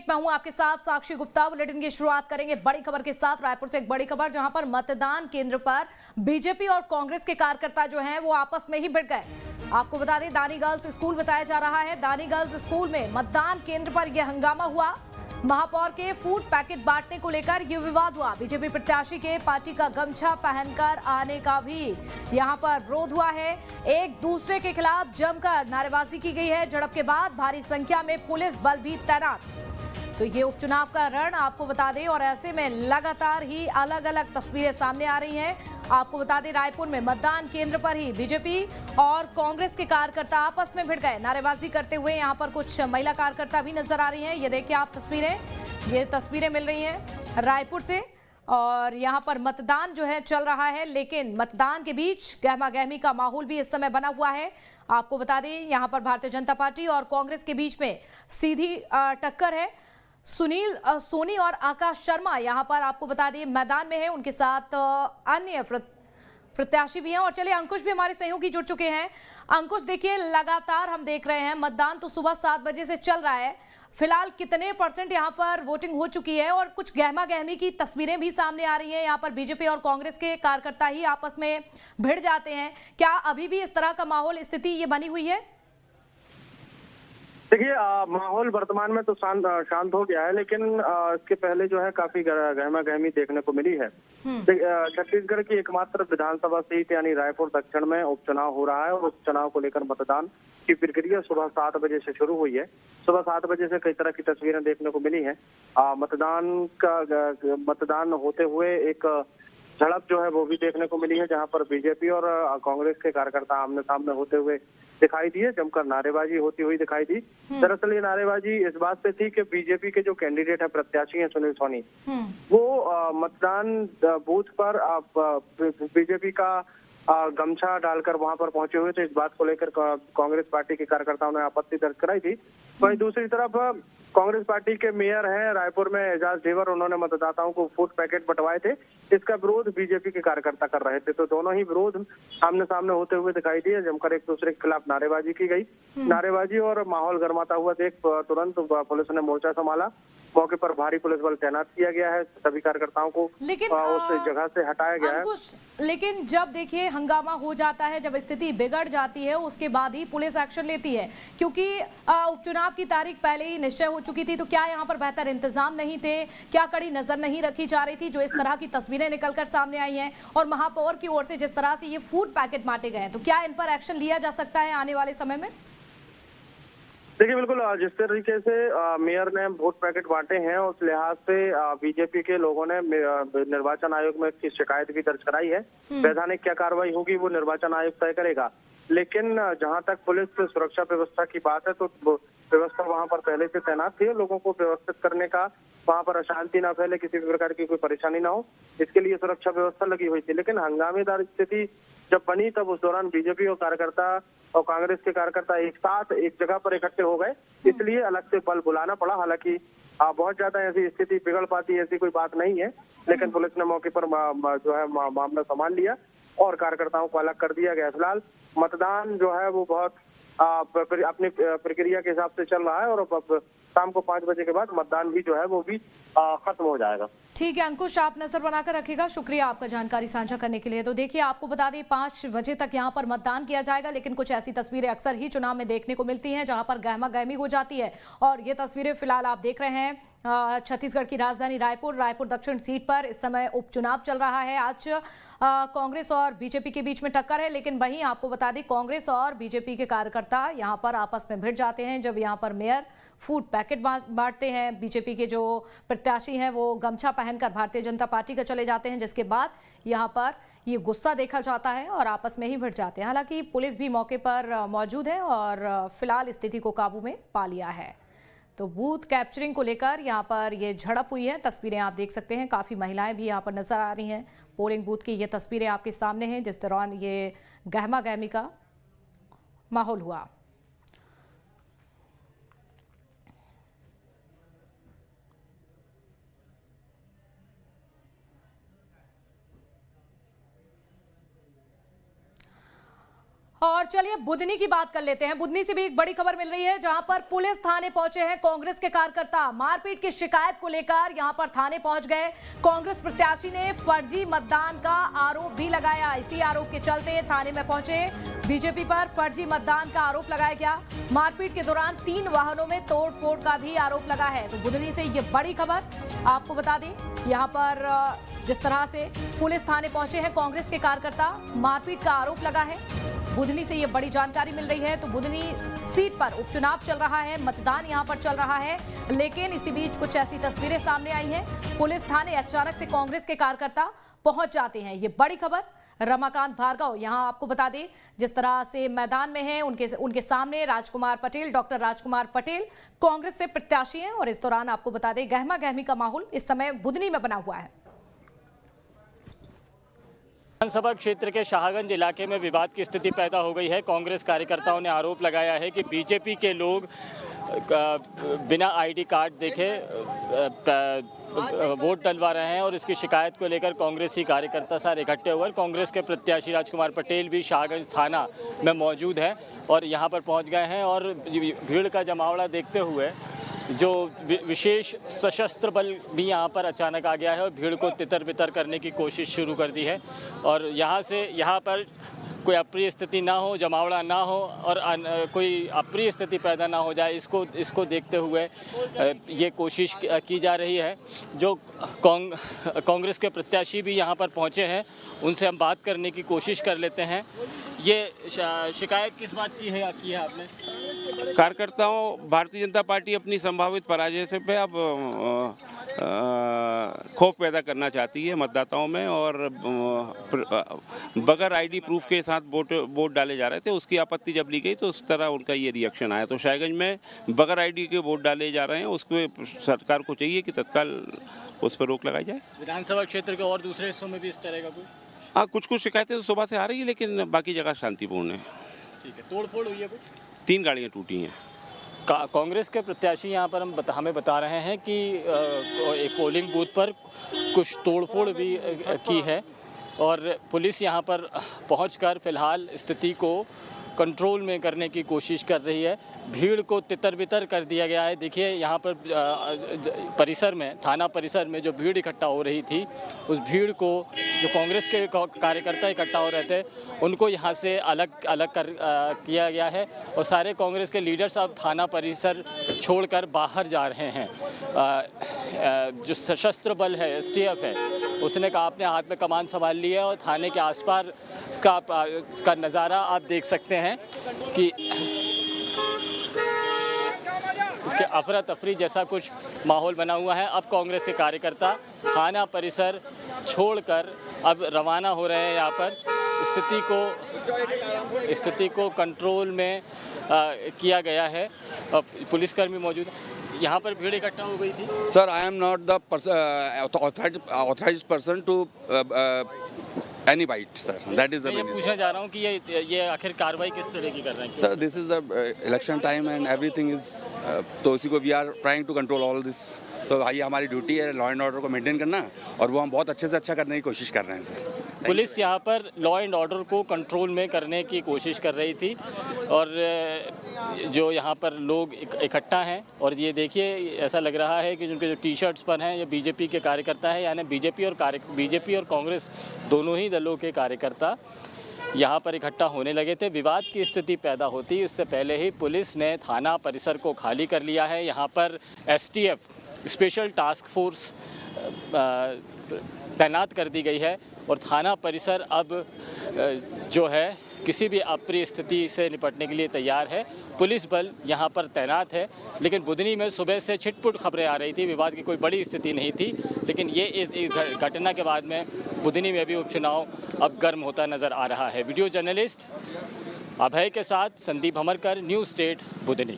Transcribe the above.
मैं हूं आपके साथ साक्षी गुप्ता। बुलेटिन की शुरुआत करेंगे बड़ी खबर के साथ। रायपुर से एक बड़ी खबर, जहां पर मतदान केंद्र पर बीजेपी और कांग्रेस के कार्यकर्ता जो हैं वो आपस में ही भिड़ गए। आपको बता दें, दानी गर्ल्स स्कूल बताया जा रहा है। दानी गर्ल्स स्कूल में मतदान केंद्र पर यह हंगामा हुआ। महापौर के फूड पैकेट बांटने को लेकर यह विवाद हुआ। बीजेपी प्रत्याशी के पार्टी का गमछा पहनकर आने का भी यहां पर विरोध हुआ है। एक दूसरे के खिलाफ जमकर नारेबाजी की गई है। झड़प के बाद भारी संख्या में पुलिस बल भी तैनात। तो ये उपचुनाव का रण आपको बता दें, और ऐसे में लगातार ही अलग अलग तस्वीरें सामने आ रही हैं। आपको बता दें, रायपुर में मतदान केंद्र पर ही बीजेपी और कांग्रेस के कार्यकर्ता आपस में भिड़ गए, नारेबाजी करते हुए। यहाँ पर कुछ महिला कार्यकर्ता भी नजर आ रही हैं। ये देखिए आप तस्वीरें, ये तस्वीरें मिल रही हैं रायपुर से। और यहाँ पर मतदान जो है चल रहा है, लेकिन मतदान के बीच गहमा गहमी का माहौल भी इस समय बना हुआ है। आपको बता दें, यहाँ पर भारतीय जनता पार्टी और कांग्रेस के बीच में सीधी टक्कर है। सुनील सोनी और आकाश शर्मा यहाँ पर आपको बता दें मैदान में है, उनके साथ अन्य प्रत्याशी भी हैं। और चलिए, अंकुश भी हमारे सहयोगी जुड़ चुके हैं। अंकुश, देखिए लगातार हम देख रहे हैं मतदान तो सुबह 7 बजे से चल रहा है। फिलहाल कितने % यहाँ पर वोटिंग हो चुकी है, और कुछ गहमा गहमी की तस्वीरें भी सामने आ रही हैं। यहाँ पर बीजेपी और कांग्रेस के कार्यकर्ता ही आपस में भिड़ जाते हैं। क्या अभी भी इस तरह का माहौल, स्थिति ये बनी हुई है? देखिए, माहौल वर्तमान में तो शांत हो गया है, लेकिन इसके पहले जो है काफी गहमा गहमी देखने को मिली है। छत्तीसगढ़ की एकमात्र विधानसभा सीट यानी रायपुर दक्षिण में उपचुनाव हो रहा है, और उपचुनाव को लेकर मतदान की प्रक्रिया सुबह 7 बजे से शुरू हुई है। सुबह 7 बजे से कई तरह की तस्वीरें देखने को मिली है। मतदान होते हुए एक झड़प जो है वो भी देखने को मिली है, जहां पर बीजेपी और कांग्रेस के कार्यकर्ता आमने सामने होते हुए दिखाई दिए, जमकर नारेबाजी होती हुई दिखाई दी। दरअसल ये नारेबाजी इस बात पे थी कि बीजेपी के जो कैंडिडेट है, प्रत्याशी हैं सुनील सोनी, वो मतदान बूथ पर बीजेपी का गमछा डालकर वहां पर पहुंचे हुए थे। इस बात को लेकर कांग्रेस पार्टी के कार्यकर्ताओं ने आपत्ति दर्ज कराई थी। वहीं दूसरी तरफ कांग्रेस पार्टी के मेयर हैं रायपुर में एजाज ढेबर, उन्होंने मतदाताओं को फूड पैकेट बंटवाए थे। इसका विरोध बीजेपी के कार्यकर्ता कर रहे थे, तो दोनों ही विरोध आमने सामने होते हुए दिखाई दिए। जमकर एक दूसरे के खिलाफ नारेबाजी की गई। नारेबाजी और माहौल गर्माता हुआ देख तुरंत पुलिस ने मोर्चा संभाला। मौके पर भारी पुलिस बल तैनात किया गया है। सभी कार्यकर्ताओं को लेकिन उस जगह से हटाया गया है। लेकिन जब देखिए हंगामा हो जाता है, जब स्थिति बिगड़ जाती है, उसके बाद ही पुलिस एक्शन लेती है, क्योंकि उपचुनाव की तारीख पहले ही निश्चय हो चुकी थी। तो क्या यहाँ पर बेहतर इंतजाम नहीं थे? क्या कड़ी नजर नहीं रखी जा रही थी, जो इस तरह की तस्वीरें निकलकर सामने आई हैं? और महापौर की ओर से जिस तरह से ये फूड पैकेट बांटे गए हैं, तो क्या इन पर एक्शन लिया जा सकता है आने वाले समय में? देखिए, बिल्कुल जिस तरीके से मेयर ने वोट पैकेट बांटे हैं, उस लिहाज से बीजेपी के लोगों ने निर्वाचन आयोग में इसकी शिकायत भी दर्ज कराई है। वैधानिक क्या कार्रवाई होगी वो निर्वाचन आयोग तय करेगा। लेकिन जहां तक पुलिस सुरक्षा व्यवस्था की बात है, तो व्यवस्था वहां पर पहले से तैनात थी। लोगों को व्यवस्थित करने का, वहां पर अशांति न फैले, किसी भी प्रकार की कोई परेशानी ना हो, इसके लिए सुरक्षा व्यवस्था लगी हुई थी। लेकिन हंगामेदार स्थिति जब बनी, तब उस दौरान बीजेपी और कार्यकर्ता और कांग्रेस के कार्यकर्ता एक साथ एक जगह पर इकट्ठे हो गए, इसलिए अलग से बल बुलाना पड़ा। हालांकि बहुत ज्यादा ऐसी स्थिति बिगड़ पाती ऐसी कोई बात नहीं है, लेकिन पुलिस ने मौके पर जो है मामला संभाल लिया और कार्यकर्ताओं को अलग कर दिया गया। फिलहाल मतदान जो है वो बहुत अपनी प्रक्रिया के हिसाब से चल रहा है, और अब शाम को 5 बजे के बाद मतदान भी जो है वो भी खत्म हो जाएगा। ठीक है अंकुश, आप नजर बनाकर रखिएगा। शुक्रिया आपका जानकारी साझा करने के लिए। तो देखिए, आपको बता दें 5 बजे तक यहाँ पर मतदान किया जाएगा, लेकिन कुछ ऐसी तस्वीरें अक्सर ही चुनाव में देखने को मिलती हैं, जहां पर गहमा गहमी हो जाती है। और ये तस्वीरें फिलहाल आप देख रहे हैं छत्तीसगढ़ की राजधानी रायपुर दक्षिण सीट पर इस समय उपचुनाव चल रहा है। आज कांग्रेस और बीजेपी के बीच में टक्कर है, लेकिन वहीं आपको बता दें कांग्रेस और बीजेपी के कार्यकर्ता यहां पर आपस में भिड़ जाते हैं, जब यहां पर मेयर फूड पैकेट बांटते हैं। बीजेपी के जो प्रत्याशी हैं वो गमछा पहनकर भारतीय जनता पार्टी का चले जाते हैं, जिसके बाद यहां पर ये गुस्सा देखा जाता है और आपस में ही भिड़ जाते हैं। हालांकि पुलिस भी मौके पर मौजूद है और फिलहाल स्थिति को काबू में पा लिया है। तो बूथ कैप्चरिंग को लेकर यहाँ पर ये झड़प हुई है। तस्वीरें आप देख सकते हैं, काफ़ी महिलाएं भी यहाँ पर नजर आ रही हैं। पोलिंग बूथ की ये तस्वीरें आपके सामने हैं, जिस दौरान ये गहमा गहमी का माहौल हुआ। और चलिए बुधनी की बात कर लेते हैं। बुधनी से भी एक बड़ी खबर मिल रही है, जहां पर पुलिस थाने पहुंचे हैं कांग्रेस के कार्यकर्ता। मारपीट की शिकायत को लेकर यहां पर थाने पहुंच गए। कांग्रेस प्रत्याशी ने फर्जी मतदान का आरोप भी लगाया। इसी आरोप के चलते थाने में पहुंचे। बीजेपी पर फर्जी मतदान का आरोप लगाया गया। मारपीट के दौरान 3 वाहनों में तोड़फोड़ का भी आरोप लगा है। तो बुधनी से ये बड़ी खबर आपको बता दें, यहाँ पर जिस तरह से पुलिस थाने पहुंचे हैं कांग्रेस के कार्यकर्ता, मारपीट का आरोप लगा है। बुधनी से ये बड़ी जानकारी मिल रही है। तो बुधनी सीट पर उपचुनाव चल रहा है, मतदान यहां पर चल रहा है, लेकिन इसी बीच कुछ ऐसी तस्वीरें सामने आई हैं। पुलिस थाने अचानक से कांग्रेस के कार्यकर्ता पहुंच जाते हैं। ये बड़ी खबर। रमाकांत भार्गव यहां आपको बता दें, जिस तरह से मैदान में हैं, उनके सामने राजकुमार पटेल, डॉक्टर राजकुमार पटेल कांग्रेस से प्रत्याशी हैं। और इस दौरान आपको बता दें, गहमा गहमी का माहौल इस समय बुधनी में बना हुआ है। विधानसभा क्षेत्र के शाहगंज इलाके में विवाद की स्थिति पैदा हो गई है। कांग्रेस कार्यकर्ताओं ने आरोप लगाया है कि बीजेपी के लोग बिना आईडी कार्ड देखे वोट डलवा रहे हैं और इसकी शिकायत को लेकर कांग्रेसी कार्यकर्ता सारे इकट्ठे हुए। कांग्रेस के प्रत्याशी राजकुमार पटेल भी शाहगंज थाना में मौजूद है और यहां पर पहुंच गए हैं। और भीड़ का जमावड़ा देखते हुए जो विशेष सशस्त्र बल भी यहाँ पर अचानक आ गया है और भीड़ को तितर बितर करने की कोशिश शुरू कर दी है। और यहाँ पर कोई अप्रिय स्थिति ना हो, जमावड़ा ना हो और कोई अप्रिय स्थिति पैदा ना हो जाए, इसको देखते हुए ये कोशिश की जा रही है। जो कांग्रेस के प्रत्याशी भी यहाँ पर पहुँचे हैं, उनसे हम बात करने की कोशिश कर लेते हैं। ये शिकायत किस बात की है आपने? कार्यकर्ताओं, भारतीय जनता पार्टी अपनी संभावित पराजय से पे अब खौफ पैदा करना चाहती है मतदाताओं में और बगैर आईडी प्रूफ के साथ वोट डाले जा रहे थे। उसकी आपत्ति जब ली गई तो उस तरह उनका ये रिएक्शन आया। तो शाहगंज में बगैर आईडी के वोट डाले जा रहे हैं, उसको सरकार को चाहिए कि तत्काल उस पर रोक लगाई जाए। विधानसभा क्षेत्र के और दूसरे हिस्सों में भी इस तरह का कुछ? हाँ, कुछ शिकायतें तो सुबह से आ रही है, लेकिन बाकी जगह शांतिपूर्ण है। ठीक है। तोड़फोड़ हुई है कुछ? 3 गाड़ियाँ टूटी हैं। कांग्रेस के प्रत्याशी यहाँ पर हमें बता रहे हैं कि एक पोलिंग बूथ पर कुछ तोड़फोड़ भी की है और पुलिस यहाँ पर पहुंचकर फिलहाल स्थिति को कंट्रोल में करने की कोशिश कर रही है। भीड़ को तितर बितर कर दिया गया है। देखिए यहाँ पर परिसर में, थाना परिसर में जो भीड़ इकट्ठा हो रही थी, उस भीड़ को जो कांग्रेस के कार्यकर्ता इकट्ठा हो रहे थे, उनको यहाँ से अलग किया गया है और सारे कांग्रेस के लीडर्स अब थाना परिसर छोड़कर बाहर जा रहे हैं। जो सशस्त्र बल है, STF है, उसने कहा अपने हाथ में कमान संभाल ली है और थाने के आसपास का नज़ारा आप देख सकते हैं कि इसके अफरा तफरी जैसा कुछ माहौल बना हुआ है। अब कांग्रेस के कार्यकर्ता थाना परिसर छोड़कर अब रवाना हो रहे हैं। यहाँ पर स्थिति को कंट्रोल में किया गया है। पुलिसकर्मी मौजूद है। यहाँ पर भीड़ इकट्ठा हो गई थी। Sir, I am not the authorised person to any bite sir, that is the मैं पूछना चाह रहा हूँ कि ये आखिर कार्रवाई किस तरह की कर रहे हैं? Sir, this is the election time and everything is, तो इसी को we are trying to control all this. तो ये हमारी ड्यूटी है लॉ एंड ऑर्डर को मेंटेन करना और वो हम बहुत अच्छे से अच्छा करने की कोशिश कर रहे हैं सर। पुलिस यहाँ पर लॉ एंड ऑर्डर को कंट्रोल में करने की कोशिश कर रही थी और जो यहाँ पर लोग इकट्ठा हैं और ये देखिए ऐसा लग रहा है कि जिनके जो टी-शर्ट्स पर हैं ये बीजेपी के कार्यकर्ता हैं, यानी बीजेपी और कांग्रेस दोनों ही दलों के कार्यकर्ता यहाँ पर इकट्ठा होने लगे थे। विवाद की स्थिति पैदा होती इससे पहले ही पुलिस ने थाना परिसर को खाली कर लिया है। यहाँ पर STF स्पेशल टास्क फोर्स तैनात कर दी गई है और थाना परिसर अब जो है किसी भी अप्रिय स्थिति से निपटने के लिए तैयार है। पुलिस बल यहाँ पर तैनात है। लेकिन बुधनी में सुबह से छिटपुट खबरें आ रही थी, विवाद की कोई बड़ी स्थिति नहीं थी, लेकिन ये इस घटना के बाद में बुधनी में भी उपचुनाव अब गर्म होता नज़र आ रहा है। वीडियो जर्नलिस्ट अभय के साथ संदीप हमरकर, न्यूज़ स्टेट, बुधनी।